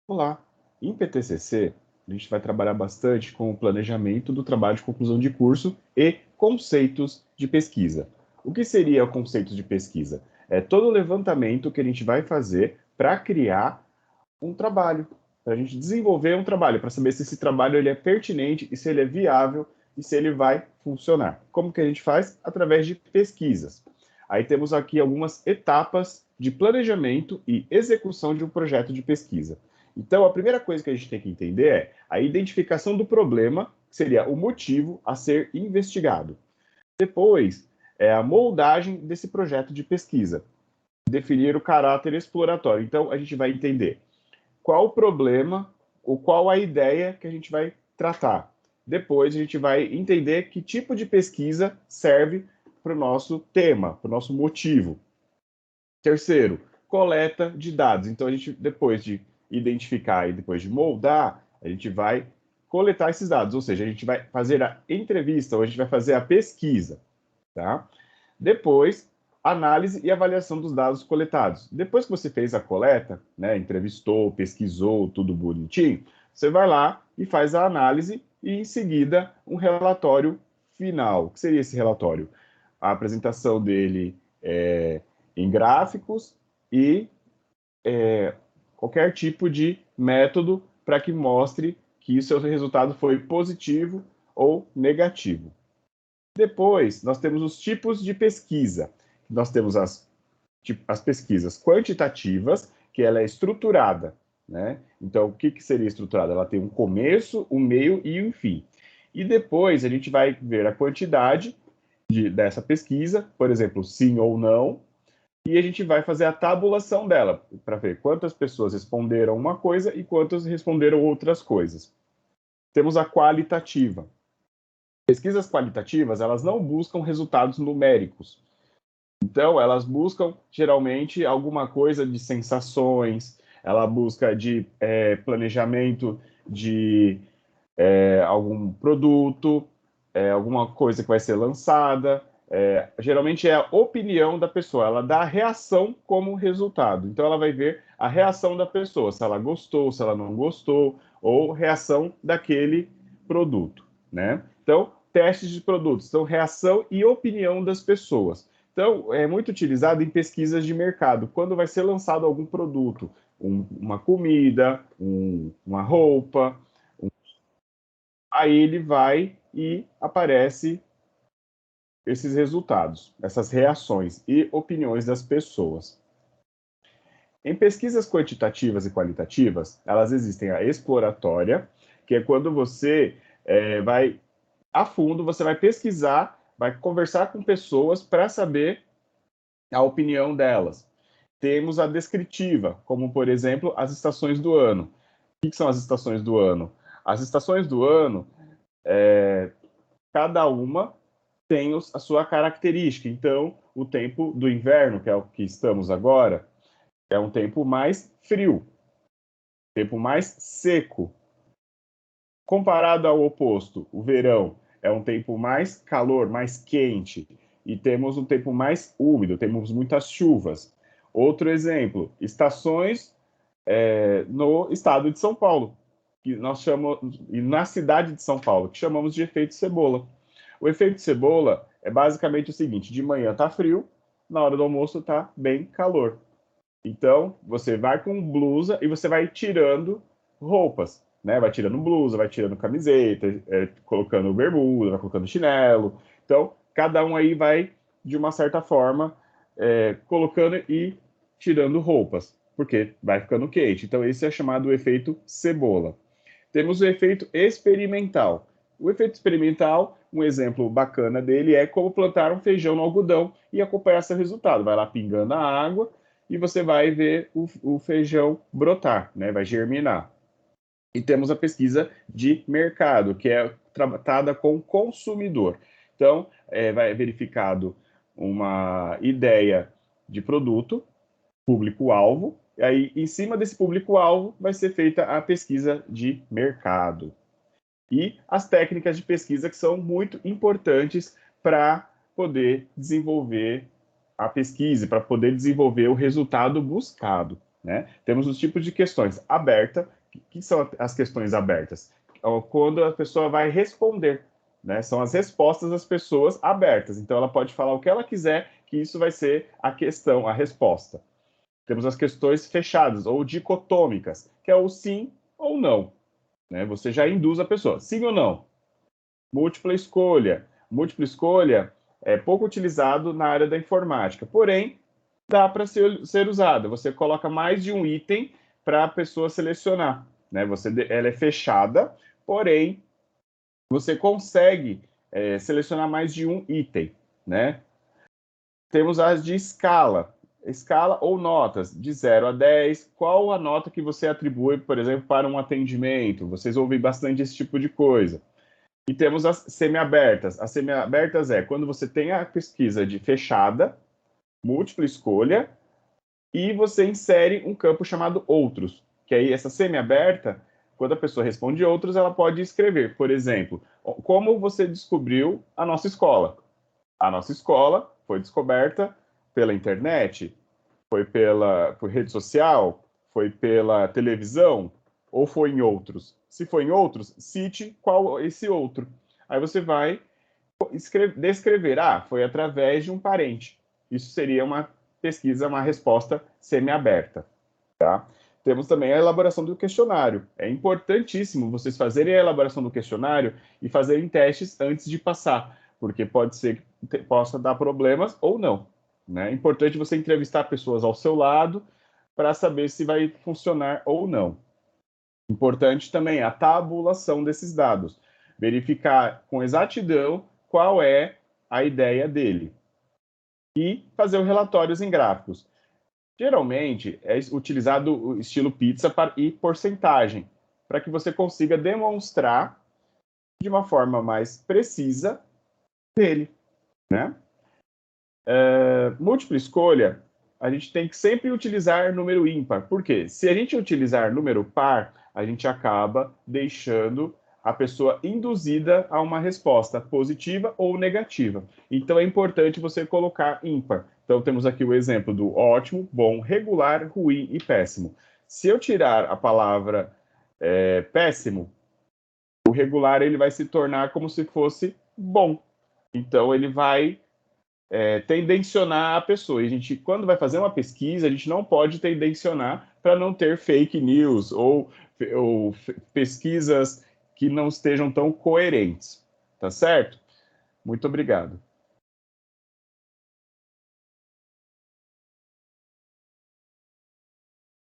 Olá! Em PTCC, a gente vai trabalhar bastante com o planejamento do trabalho de conclusão de curso e conceitos de pesquisa. O que seria o conceito de pesquisa? É todo o levantamento que a gente vai fazer para criar um trabalho, para a gente desenvolver um trabalho, para saber se esse trabalho ele é pertinente e se ele é viável e se ele vai funcionar. Como que a gente faz? Através de pesquisas. Aí temos aqui algumas etapas de planejamento e execução de um projeto de pesquisa. Então, a primeira coisa que a gente tem que entender é a identificação do problema, que seria o motivo a ser investigado. Depois, é a moldagem desse projeto de pesquisa, definir o caráter exploratório. Então, a gente vai entender qual o problema ou qual a ideia que a gente vai tratar. Depois, a gente vai entender que tipo de pesquisa serve para o nosso tema, para o nosso motivo. Terceiro, coleta de dados. Então, a gente, depois de identificar e depois de moldar, a gente vai coletar esses dados, ou seja, a gente vai fazer a entrevista ou a gente vai fazer a pesquisa, tá? Depois, análise e avaliação dos dados coletados. Depois que você fez a coleta, né, entrevistou, pesquisou, tudo bonitinho, você vai lá e faz a análise e, em seguida, um relatório final. O que seria esse relatório? A apresentação dele em gráficos e qualquer tipo de método para que mostre que o seu resultado foi positivo ou negativo. Depois, nós temos os tipos de pesquisa. Nós temos as pesquisas quantitativas, que ela é estruturada, né? Então, o que seria estruturada? Ela tem um começo, um meio e um fim. E depois a gente vai ver a quantidade dessa pesquisa, por exemplo, sim ou não, e a gente vai fazer a tabulação dela, para ver quantas pessoas responderam uma coisa e quantas responderam outras coisas. Temos a qualitativa. Pesquisas qualitativas, elas não buscam resultados numéricos. Então, elas buscam, geralmente, alguma coisa de sensações, ela busca de planejamento de algum produto, alguma coisa que vai ser lançada. Geralmente é a opinião da pessoa, ela dá a reação como resultado. Então, ela vai ver a reação da pessoa, se ela gostou, se ela não gostou, ou reação daquele produto, né? Então, testes de produtos, então, reação e opinião das pessoas. Então, é muito utilizado em pesquisas de mercado, quando vai ser lançado algum produto, uma comida, uma roupa, aí ele vai e aparece esses resultados, essas reações e opiniões das pessoas. Em pesquisas quantitativas e qualitativas, elas existem a exploratória, que é quando você vai a fundo, você vai pesquisar, vai conversar com pessoas para saber a opinião delas. Temos a descritiva, como, por exemplo, as estações do ano. O que são as estações do ano? As estações do ano, cada uma tem a sua característica. Então, o tempo do inverno, que é o que estamos agora, é um tempo mais frio, tempo mais seco. Comparado ao oposto, o verão é um tempo mais calor, mais quente, e temos um tempo mais úmido, temos muitas chuvas. Outro exemplo, estações no estado de São Paulo, que nós chamamos, e na cidade de São Paulo, que chamamos de efeito cebola. O efeito cebola é basicamente o seguinte: de manhã está frio, na hora do almoço está bem calor. Então, você vai com blusa e você vai tirando roupas, né? Vai tirando blusa, vai tirando camiseta, colocando bermuda, vai colocando chinelo. Então, cada um aí vai, de uma certa forma, colocando e tirando roupas, porque vai ficando quente. Então, esse é chamado efeito cebola. Temos o efeito experimental. O efeito experimental, um exemplo bacana dele é como plantar um feijão no algodão e acompanhar esse resultado. Vai lá pingando a água e você vai ver o feijão brotar, né? Vai germinar. E temos a pesquisa de mercado, que é tratada com o consumidor. Então, vai verificado uma ideia de produto, público-alvo, e aí, em cima desse público-alvo, vai ser feita a pesquisa de mercado. E as técnicas de pesquisa que são muito importantes para poder desenvolver a pesquisa, para poder desenvolver o resultado buscado, né? Temos os tipos de questões aberta, que são as questões abertas? Quando a pessoa vai responder, né? São as respostas das pessoas abertas. Então, ela pode falar o que ela quiser, que isso vai ser a questão, a resposta. Temos as questões fechadas ou dicotômicas, que é o sim ou não, né? Você já induz a pessoa, sim ou não. Múltipla escolha. Múltipla escolha é pouco utilizado na área da informática, porém, dá para ser usada. Você coloca mais de um item para a pessoa selecionar, né? Ela é fechada, porém, você consegue selecionar mais de um item, né? Temos as de escala ou notas, de 0 a 10. Qual a nota que você atribui, por exemplo, para um atendimento? Vocês ouvem bastante esse tipo de coisa. E temos as semiabertas. As semiabertas é quando você tem a pesquisa de fechada, múltipla escolha, e você insere um campo chamado outros, que aí essa semiaberta, quando a pessoa responde outros, ela pode escrever, por exemplo, como você descobriu a nossa escola? A nossa escola foi descoberta pela internet, por rede social, foi pela televisão ou foi em outros? Se foi em outros, cite qual esse outro. Aí você vai descrever, foi através de um parente. Isso seria uma pesquisa, uma resposta semi-aberta, tá? Temos também a elaboração do questionário. É importantíssimo vocês fazerem a elaboração do questionário e fazerem testes antes de passar, porque pode ser que possa dar problemas ou não, né? É importante você entrevistar pessoas ao seu lado para saber se vai funcionar ou não. Importante também a tabulação desses dados, verificar com exatidão qual é a ideia dele e fazer os relatórios em gráficos. Geralmente é utilizado o estilo pizza e porcentagem, para que você consiga demonstrar de uma forma mais precisa dele, né? Múltipla escolha, a gente tem que sempre utilizar número ímpar. Por quê? Se a gente utilizar número par, a gente acaba deixando a pessoa induzida a uma resposta positiva ou negativa. Então é importante você colocar ímpar. Então temos aqui o exemplo do ótimo, bom, regular, ruim e péssimo. Se eu tirar a palavra péssimo, o regular ele vai se tornar como se fosse bom. Então ele vai tendencionar a pessoa. E a gente, quando vai fazer uma pesquisa, a gente não pode tendencionar para não ter fake news ou pesquisas que não estejam tão coerentes. Tá certo? Muito obrigado.